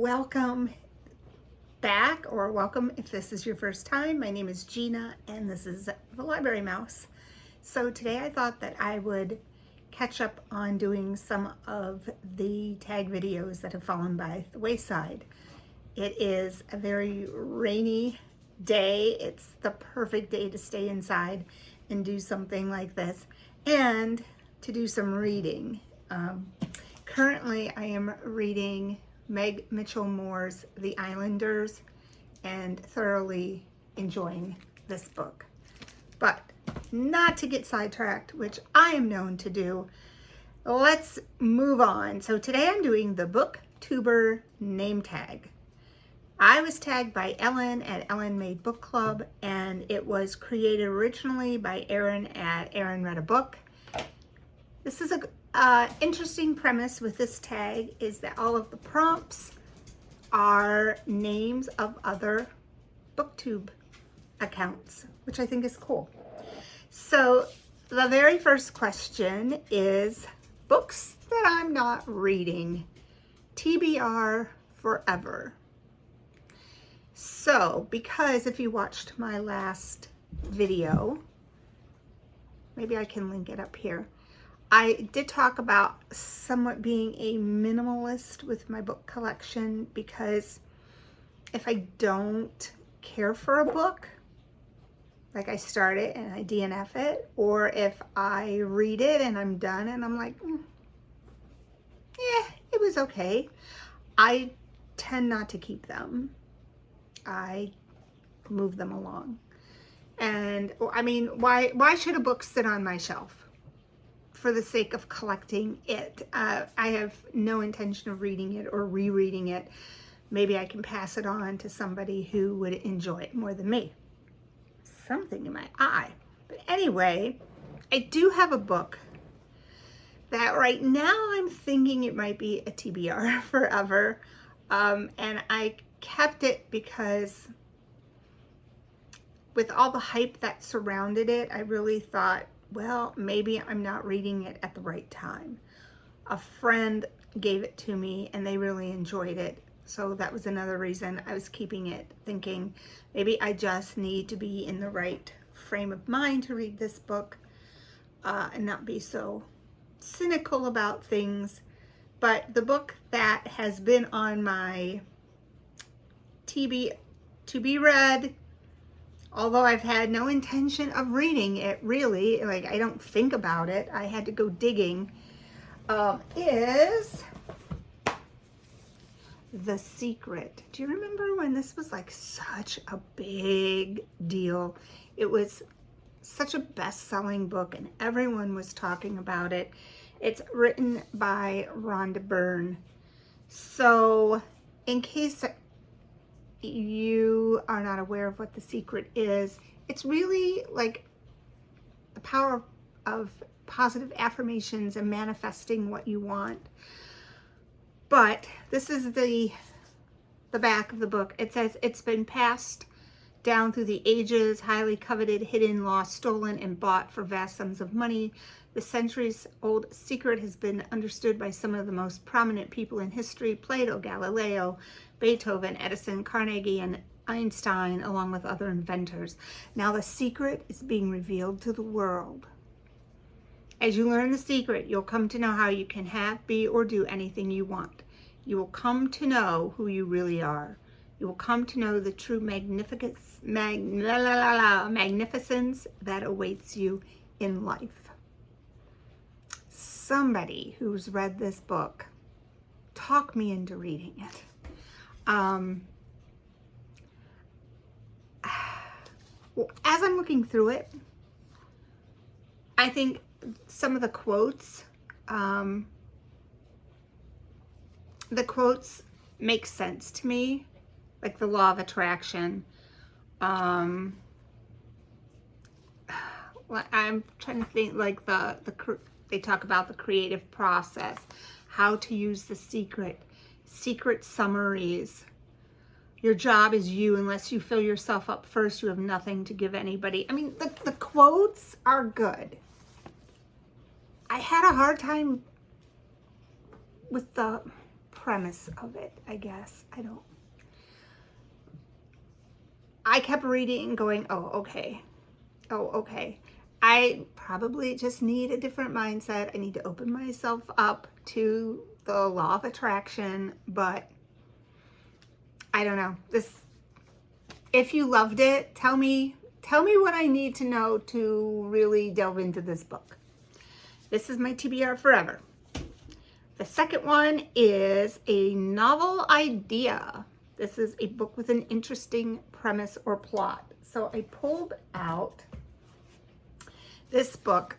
Welcome back, or welcome if this is your first time. My name is Gina and this is the Library Mouse. So today I thought that I would catch up on doing some of the tag videos that have fallen by the wayside. It is a very rainy day. It's the perfect day to stay inside and do something like this and to do some reading. Currently I am reading Meg Mitchell-Moore's The Islanders and thoroughly enjoying this book. But not to get sidetracked, which I am known to do, let's move on. So today I'm doing the Booktuber Name Tag. I was tagged by Ellen at Ellen Made Book Club, and it was created originally by Aaron at Aaron Read a Book. This is a interesting premise with this tag is that all of the prompts are names of other Booktube accounts, which I think is cool. So the very first question is books that I'm not reading, TBR forever. So because if you watched my last video, maybe I can link it up here, I did talk about somewhat being a minimalist with my book collection, because if I don't care for a book, like I start it and I DNF it, or if I read it and I'm done and I'm like, yeah, it was okay, I tend not to keep them. I move them along. And I mean, why should a book sit on my shelf? For the sake of collecting it. I have no intention of reading it or rereading it. Maybe I can pass it on to somebody who would enjoy it more than me. Something in my eye. But anyway, I do have a book that right now I'm thinking it might be a TBR forever. And I kept it because with all the hype that surrounded it, I really thought, well, maybe I'm not reading it at the right time. A friend gave it to me and they really enjoyed it. So that was another reason I was keeping it, thinking maybe I just need to be in the right frame of mind to read this book and not be so cynical about things. But the book that has been on my to be read, although I've had no intention of reading it, really, like I don't think about it, I had to go digging, is The Secret. Do you remember when this was like such a big deal? It was such a best-selling book and everyone was talking about it. It's written by Rhonda Byrne. So in case you are not aware of what The Secret is, it's really like the power of positive affirmations and manifesting what you want. But this is the back of the book. It says, it's been passed down through the ages, highly coveted, hidden, lost, stolen, and bought for vast sums of money. The centuries-old secret has been understood by some of the most prominent people in history: Plato, Galileo, Beethoven, Edison, Carnegie, and Einstein, along with other inventors. Now the secret is being revealed to the world. As you learn the secret, you'll come to know how you can have, be, or do anything you want. You will come to know who you really are. You will come to know the true magnificence that awaits you in life. Somebody who's read this book, talk me into reading it. As I'm looking through it, I think some of the quotes make sense to me, like the law of attraction. I'm trying to think, like they talk about the creative process, how to use the secret summaries. Your job is you. Unless you fill yourself up first, you have nothing to give anybody. I mean, the quotes are good. I had a hard time with the premise of it, I guess. I kept reading and going, oh, okay. I probably just need a different mindset. I need to open myself up to the law of attraction, but I don't know. If you loved it, tell me what I need to know to really delve into this book. This is my TBR forever. The second one is a novel idea. This is a book with an interesting premise or plot. So I pulled out this book.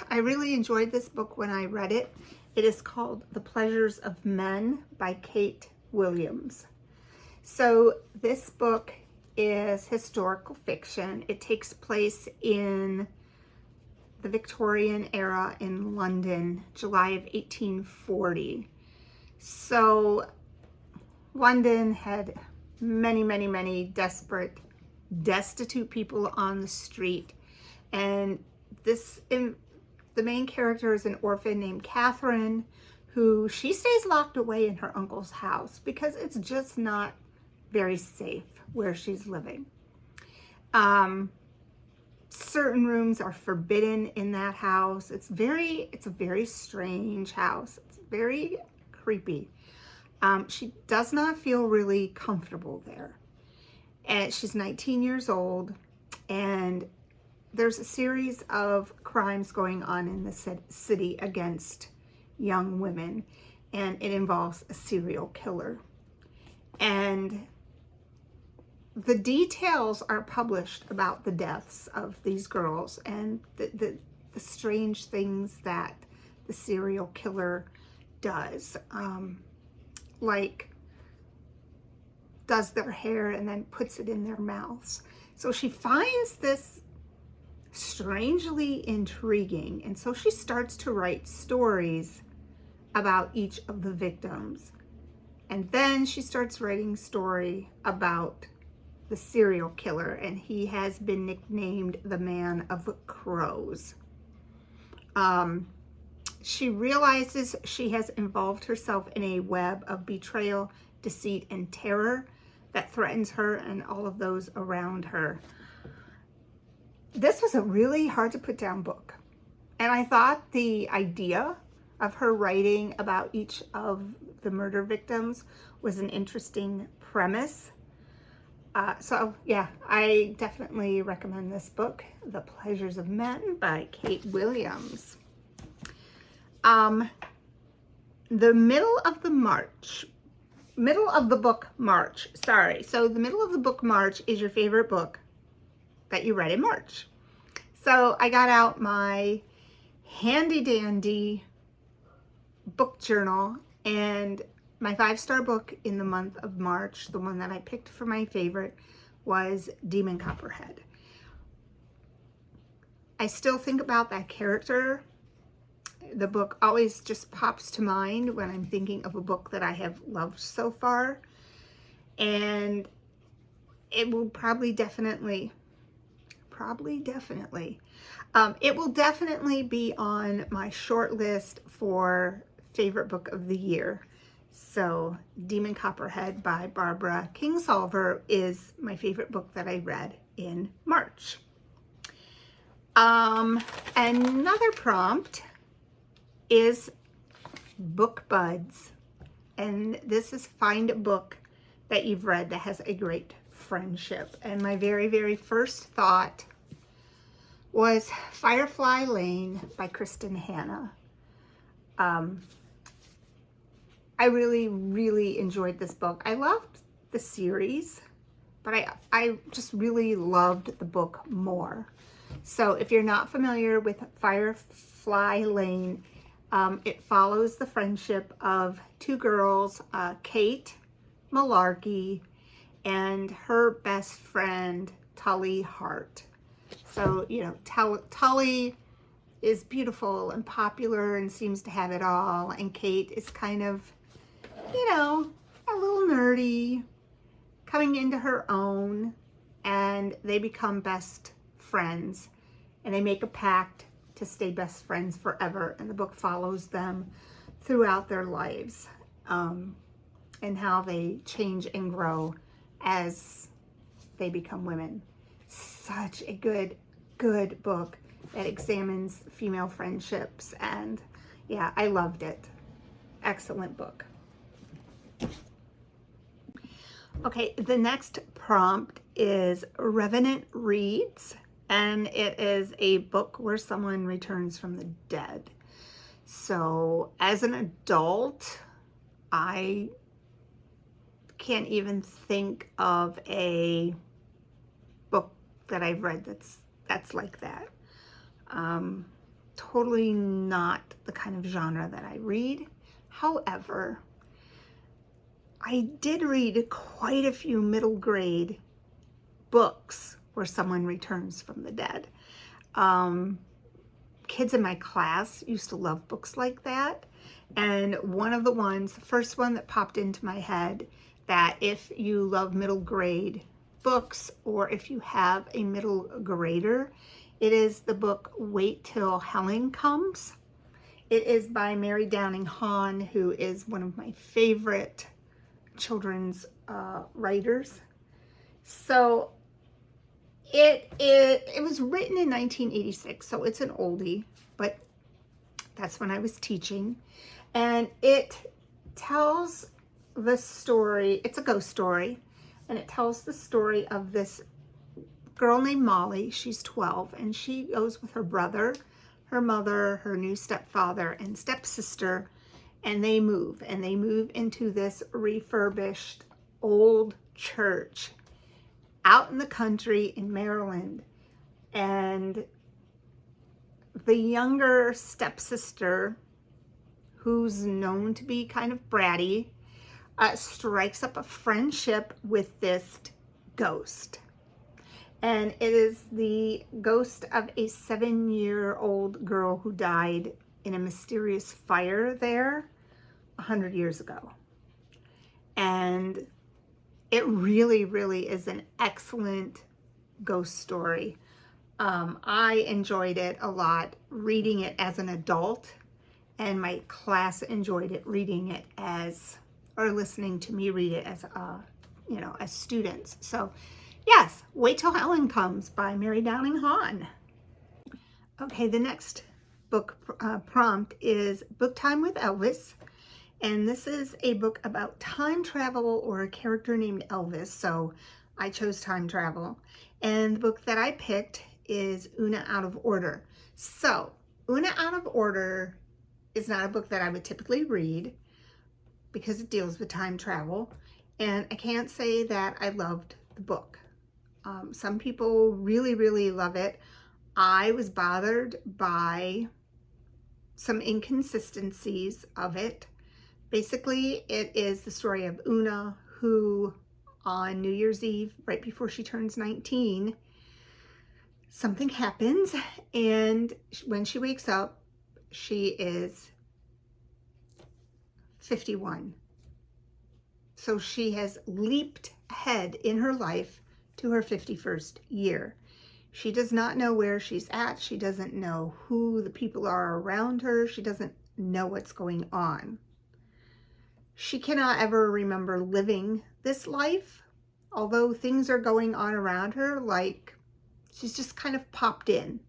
I really enjoyed this book when I read it. It is called The Pleasures of Men by Kate Williams. So this book is historical fiction. It takes place in the Victorian era in London, July of 1840. So London had many desperate, destitute people on the street. And the main character is an orphan named Catherine, who she stays locked away in her uncle's house because it's just not very safe where she's living. Certain rooms are forbidden in that house. It's a very strange house. It's very creepy. She does not feel really comfortable there. And she's 19 years old, and there's a series of crimes going on in the city against young women, and it involves a serial killer. And the details are published about the deaths of these girls and the strange things that the serial killer does, like does their hair and then puts it in their mouths. So she finds this strangely intriguing, and so she starts to write stories about each of the victims. And then she starts writing a story about the serial killer, and he has been nicknamed the Man of Crows. She realizes she has involved herself in a web of betrayal, deceit, and terror that threatens her and all of those around her. This was a really hard to put down book. And I thought the idea of her writing about each of the murder victims was an interesting premise. So yeah, I definitely recommend this book, The Pleasures of Men by Kate Williams. The middle of the book March. So the middle of the book March is your favorite book that you read in March. So I got out my handy dandy book journal, and my 5-star book in the month of March, the one that I picked for my favorite, was Demon Copperhead. I still think about that character. The book always just pops to mind when I'm thinking of a book that I have loved so far. And it will definitely be on my short list for favorite book of the year. So Demon Copperhead by Barbara Kingsolver is my favorite book that I read in March. Another prompt is Book Buds. And this is find a book that you've read that has a great friendship. And my very first thought was Firefly Lane by Kristen Hanna. I really enjoyed this book. I loved the series, but I just really loved the book more. So if you're not familiar with Firefly Lane, it follows the friendship of two girls, Kate Malarkey and her best friend, Tully Hart. So, you know, Tully is beautiful and popular and seems to have it all. And Kate is kind of, you know, a little nerdy, coming into her own. And they become best friends. And they make a pact to stay best friends forever. And the book follows them throughout their lives. and how they change and grow as they become women. Such a good book that examines female friendships, and yeah, I loved it. Excellent book. Okay, the next prompt is Revenant Reads, and it is a book where someone returns from the dead. So as an adult, I can't even think of a book that I've read that's like that. Totally not the kind of genre that I read. However, I did read quite a few middle grade books where someone returns from the dead. Kids in my class used to love books like that. And one of the ones, the first one that popped into my head, that if you love middle grade books, or if you have a middle grader, it is the book Wait Till Helen Comes. It is by Mary Downing Hawn, who is one of my favorite children's writers. So it was written in 1986, so it's an oldie, but that's when I was teaching. And it tells the story, it's a ghost story, and it tells the story of this girl named Molly. She's 12, and she goes with her brother, her mother, her new stepfather, and stepsister, and they move into this refurbished old church out in the country in Maryland. And the younger stepsister, who's known to be kind of bratty, strikes up a friendship with this ghost. And it is the ghost of a 7-year-old girl who died in a mysterious fire there 100 years ago. And it really, really is an excellent ghost story. I enjoyed it a lot reading it as an adult, and my class enjoyed it reading it or listening to me read it as as students. So yes, Wait Till Helen Comes by Mary Downing Hawn. Okay, the next book prompt is Book Time with Elvis. And this is a book about time travel, or a character named Elvis. So I chose time travel. And the book that I picked is Una Out of Order. So Una Out of Order is not a book that I would typically read because it deals with time travel. And I can't say that I loved the book. Some people really, really love it. I was bothered by some inconsistencies of it. Basically, it is the story of Una, who on New Year's Eve, right before she turns 19, something happens, and when she wakes up, she is 51. So she has leaped ahead in her life to her 51st year. She does not know where she's at. She doesn't know who the people are around her. She doesn't know what's going on. She cannot ever remember living this life, although things are going on around her, like she's just kind of popped in.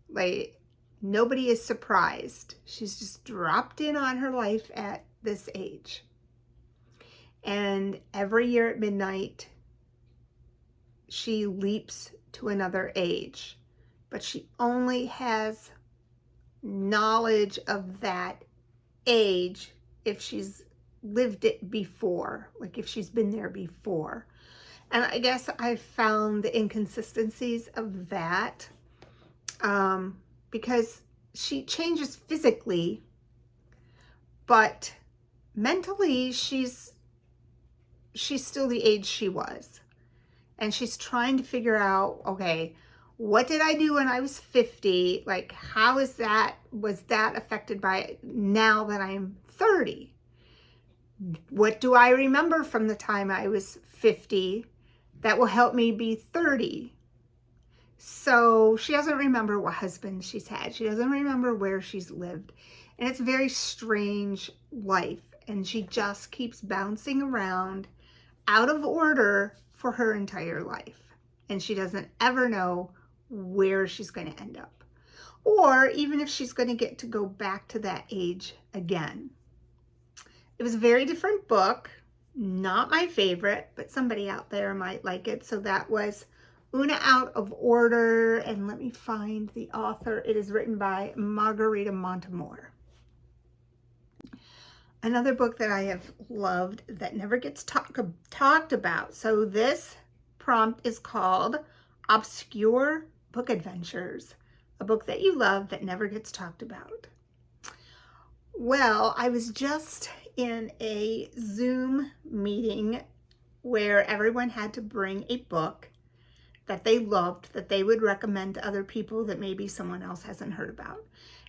Like nobody is surprised. She's just dropped in on her life at this age. And every year at midnight, she leaps to another age, but she only has knowledge of that age if she's lived it before, like if she's been there before. And I guess I found the inconsistencies of that because she changes physically, but mentally she's still the age she was. And she's trying to figure out, okay, what did I do when I was 50? Like, how was that affected by now that I'm 30? What do I remember from the time I was 50 that will help me be 30? So she doesn't remember what husband she's had. She doesn't remember where she's lived. And it's a very strange life. and she just keeps bouncing around out of order for her entire life. And she doesn't ever know where she's going to end up, or even if she's going to get to go back to that age again. It was a very different book, not my favorite, but somebody out there might like it. So that was Una Out of Order, and let me find the author. It is written by Margarita Montemor. Another book that I have loved that never gets talked about. So this prompt is called Obscure Book Adventures, a book that you love that never gets talked about. Well, I was just in a Zoom meeting where everyone had to bring a book that they loved, that they would recommend to other people that maybe someone else hasn't heard about.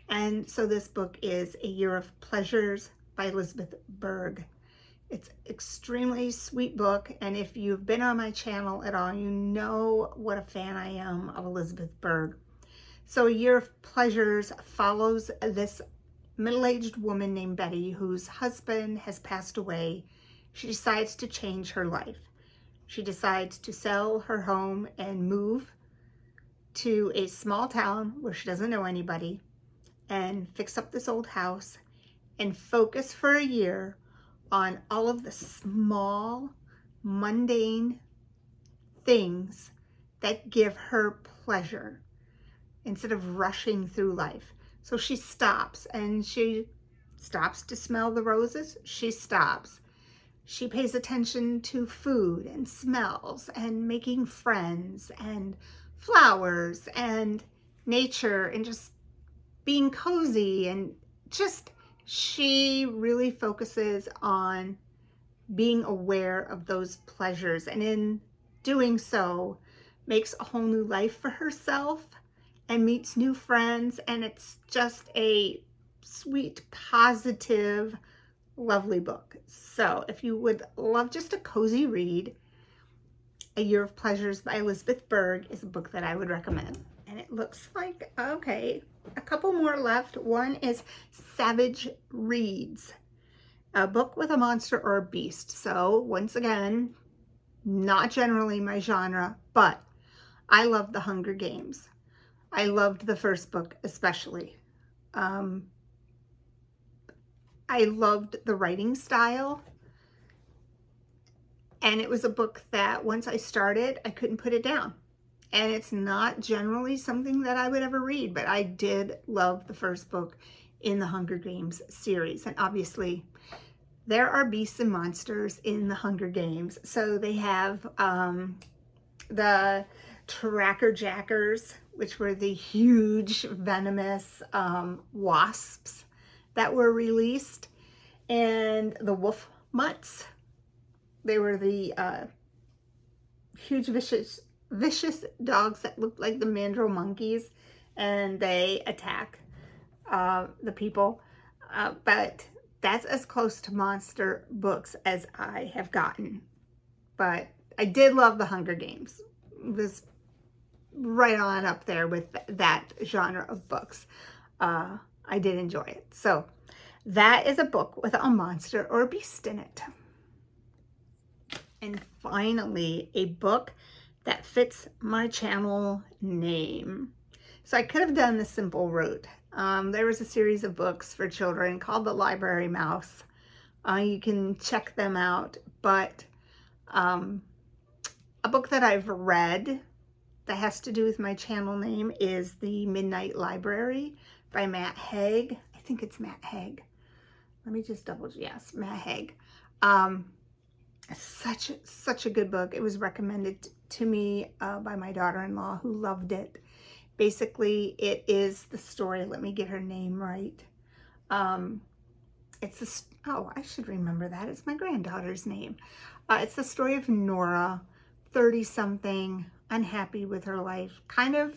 And so this book is A Year of Pleasures by Elizabeth Berg. It's an extremely sweet book, and if you've been on my channel at all, you know what a fan I am of Elizabeth Berg. So A Year of Pleasures follows this middle-aged woman named Betty whose husband has passed away. She decides to change her life. She decides to sell her home and move to a small town where she doesn't know anybody and fix up this old house and focus for a year on all of the small, mundane things that give her pleasure instead of rushing through life. So she stops, and she stops to smell the roses. She stops. She pays attention to food and smells and making friends and flowers and nature and just being cozy, and just she really focuses on being aware of those pleasures, and in doing so makes a whole new life for herself and meets new friends. And it's just a sweet, positive, lovely book. So if you would love just a cozy read, A Year of Pleasures by Elizabeth Berg is a book that I would recommend. And it looks like, okay, a couple more left. One is Savage Reads, a book with a monster or a beast. So once again, not generally my genre, but I love The Hunger Games. I loved the first book especially. I loved the writing style, and it was a book that once I started, I couldn't put it down. And it's not generally something that I would ever read, but I did love the first book in the Hunger Games series. And obviously there are beasts and monsters in the Hunger Games. So they have the Tracker Jackers, which were the huge venomous wasps that were released, and the wolf mutts. They were the huge vicious dogs that looked like the mandrill monkeys, and they attack the people. But that's as close to monster books as I have gotten. But I did love the Hunger Games. It was right on up there with that genre of books. I did enjoy it. So that is a book with a monster or a beast in it. And finally, a book that fits my channel name. So I could have done the simple route. There was a series of books for children called The Library Mouse. You can check them out, but a book that I've read that has to do with my channel name is The Midnight Library by Matt Haig. I think it's Matt Haig. Let me just yes, Matt Haig. Such a good book. It was recommended to me by my daughter-in-law, who loved it. Basically, it is the story, let me get her name right. Oh, I should remember that. It's my granddaughter's name. It's the story of Nora, 30-something, unhappy with her life, kind of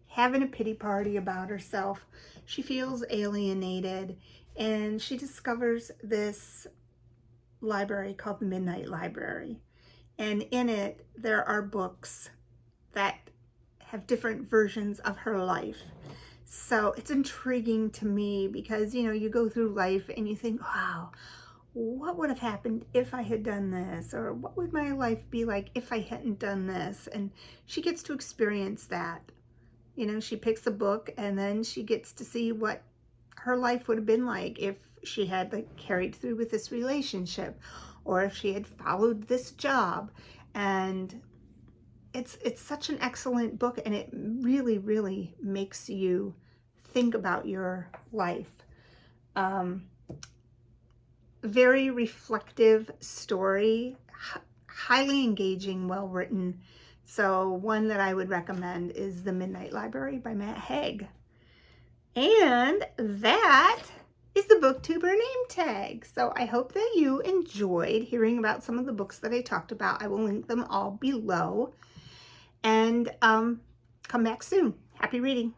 having a pity party about herself. She feels alienated, and she discovers this library called the Midnight Library. And in it, there are books that have different versions of her life. So it's intriguing to me because, you know, you go through life and you think, wow, what would have happened if I had done this, or what would my life be like if I hadn't done this? And she gets to experience that. You know, she picks a book and then she gets to see what her life would have been like if she had like carried through with this relationship, or if she had followed this job. And it's such an excellent book, and it really, really makes you think about your life. Very reflective story, highly engaging, well written. So one that I would recommend is The Midnight Library by Matt Haig. And that is the Booktuber Name Tag. So I hope that you enjoyed hearing about some of the books that I talked about. I will link them all below. And come back soon. Happy reading.